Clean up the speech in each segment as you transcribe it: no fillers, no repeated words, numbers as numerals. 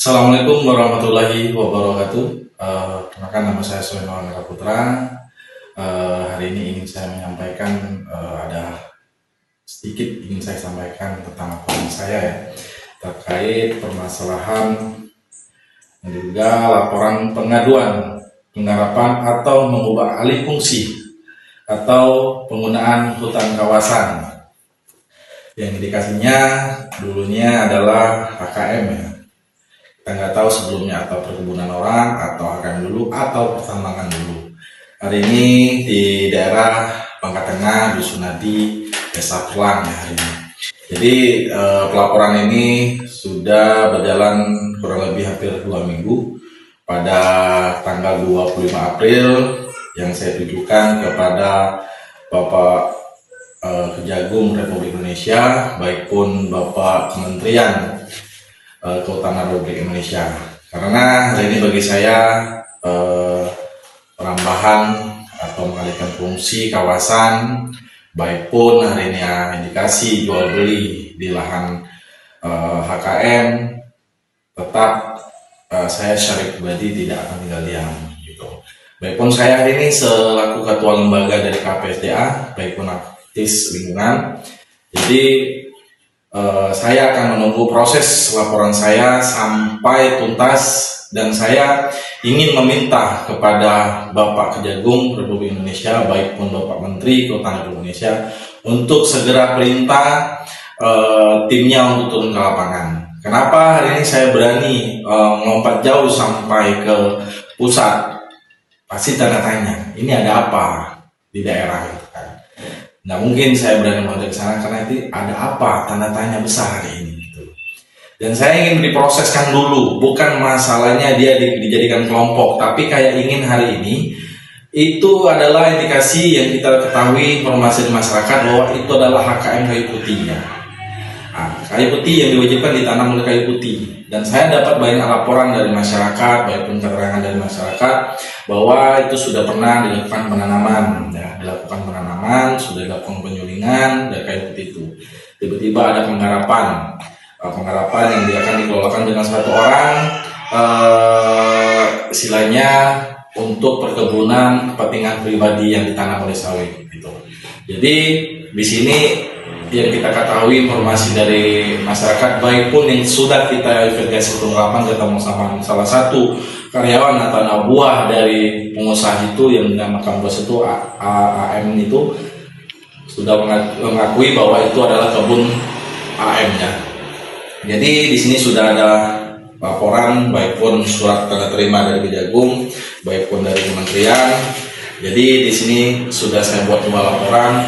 Assalamualaikum warahmatullahi wabarakatuh. Perkenalkan nama saya Sulaiman Putra. Hari ini ingin saya menyampaikan ada sedikit ingin saya sampaikan tentang laporan saya ya, terkait permasalahan dan juga laporan pengaduan penggarapan atau mengubah alih fungsi atau penggunaan hutan kawasan yang indikasinya dulunya adalah HKM ya. Kita nggak tahu sebelumnya atau perkebunan orang atau HKM dulu atau pertambangan dulu. Hari ini di daerah Bangka Tengah, Dusun Nadi, Desa Pelang ya hari ini. Jadi pelaporan ini sudah berjalan kurang lebih hampir 2 minggu. Pada tanggal 25 April yang saya tujukan kepada Bapak Kejagung Republik Indonesia, baik pun Bapak Kementerian Kehutanan Republik Indonesia, karena hari ini bagi saya perambahan atau mengalihkan fungsi kawasan, baik pun hari ini indikasi jual beli di lahan HKM, tetap saya secara pribadi tidak akan tinggal diam gitu. Baik pun saya hari ini selaku ketua lembaga dari KPSDA, baik pun aktivis lingkungan, jadi saya akan menunggu proses laporan saya sampai tuntas dan saya ingin meminta kepada Bapak Kejagung Republik Indonesia, baik pun Bapak Menteri Kehutanan Republik Indonesia, untuk segera perintah timnya untuk turun ke lapangan. Kenapa hari ini saya berani melompat jauh sampai ke pusat? Pasti tanda tanya, ini ada apa di daerah itu kan? Nggak mungkin saya berani meloncat ke sana karena itu ada apa, tanda tanya besar hari ini gitu. Dan saya ingin diproseskan dulu, bukan masalahnya dia dijadikan kelompok, tapi kayak ingin hari ini itu adalah indikasi yang kita ketahui informasi di masyarakat bahwa itu adalah HKM kayu putih ya. Kayu putih yang diwajibkan ditanam oleh kayu putih, dan saya dapat banyak laporan dari masyarakat, baik pun keterangan dari masyarakat bahwa itu sudah pernah dilakukan penanaman ya, sudah dilakukan penyulingan dari kayu putih itu. Tiba-tiba ada penggarapan yang dia akan dikelolakan dengan satu orang, istilahnya untuk perkebunan kepentingan pribadi yang ditanam oleh sawit gitu. Jadi di sini yang kita ketahui informasi dari masyarakat, baik pun yang sudah kita investigasi pengungkapan, ketemu sama salah satu karyawan atau anak buah dari pengusaha itu yang dinamakan bos itu AM itu sudah mengakui bahwa itu adalah kebun AM ya. Jadi di sini sudah ada laporan, baik pun surat tanda terima dari Kejagung, baik pun dari kementerian. Jadi di sini sudah saya buat 2 laporan.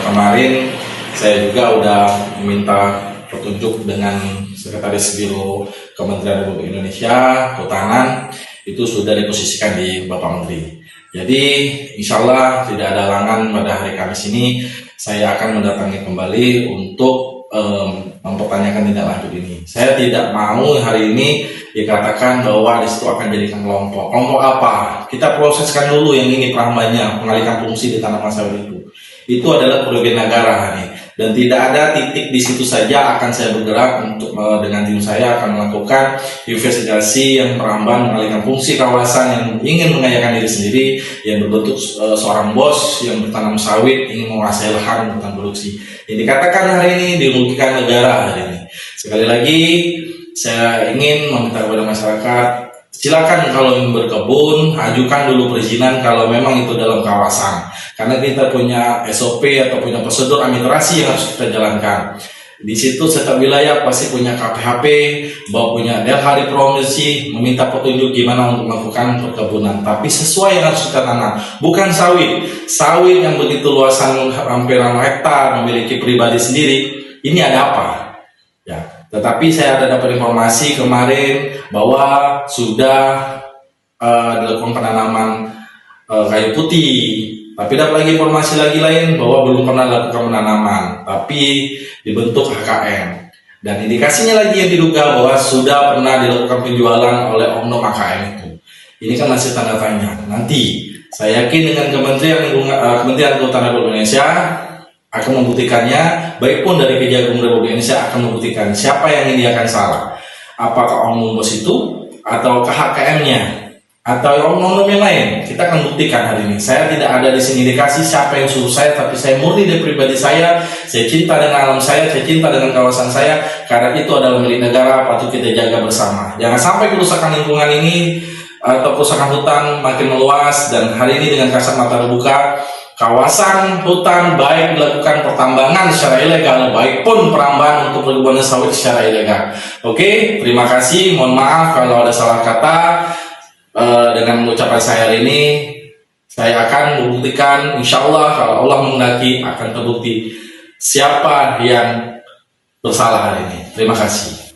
Kemarin saya juga udah meminta petunjuk dengan Sekretaris Biro Kementerian Republik Indonesia Kehutanan, itu sudah diposisikan di Bapak Menteri. Jadi insya Allah tidak ada halangan pada hari Kamis ini saya akan mendatangi kembali untuk mempertanyakan tindak lanjut ini. Saya tidak mau hari ini dikatakan bahwa di situ akan jadikan kelompok. Kelompok apa? Kita proseskan dulu yang ini perambannya, pengalihkan fungsi di tanaman sawit itu. Itu adalah kerugian negara nih. Dan tidak ada titik di situ saja akan saya bergerak untuk dengan tim saya akan melakukan investigasi yang perambahan mengalihkan fungsi kawasan yang ingin mengayakan diri sendiri, yang berbentuk seorang bos yang bertanam sawit ingin menguasai lahan hutan produksi. Yang dikatakan hari ini dirugikan negara hari ini. Sekali lagi saya ingin meminta kepada masyarakat, silakan kalau ingin berkebun, ajukan dulu perizinan kalau memang itu dalam kawasan. Karena kita punya SOP atau punya prosedur administrasi yang harus kita jalankan. Di situ setiap wilayah pasti punya KPHP, bahwa punya hari promosi, meminta petunjuk gimana untuk melakukan perkebunan. Tapi sesuai yang harus kita tanam, bukan sawit. Sawit yang begitu luasan hampir hektar, memiliki pribadi sendiri. Ini ada apa? Ya. Tetapi saya ada dapat informasi kemarin bahwa sudah dilakukan penanaman kayu putih. Tapi dapat lagi informasi lain bahwa belum pernah dilakukan penanaman, tapi dibentuk HKM. Dan indikasinya lagi yang diduga bahwa sudah pernah dilakukan penjualan oleh oknum HKM itu. Ini kan masih tanda tanya. Nanti saya yakin dengan Kementerian Kehutanan Republik Indonesia akan membuktikannya, baik pun dari Kejagung Republik Indonesia akan membuktikan siapa yang ini akan salah. apakah oknum bos itu atau KHKM-nya atau oknum yang lain. Kita akan buktikan hari ini. Saya tidak ada di sini dikasih siapa yang suruh saya, tapi saya murni dari pribadi saya. Saya cinta dengan alam saya cinta dengan kawasan saya, karena itu adalah milik negara, patut kita jaga bersama. Jangan sampai kerusakan lingkungan ini atau kerusakan hutan makin meluas, dan hari ini dengan kasat mata terbuka, kawasan hutan baik dilakukan pertambangan secara ilegal, baik pun perambahan untuk perkebunan sawit secara ilegal. Oke, terima kasih. Mohon maaf kalau ada salah kata. Dengan ucapan saya hari ini, saya akan membuktikan, insya Allah kalau Allah menghendaki akan terbukti siapa yang bersalah hari ini. Terima kasih.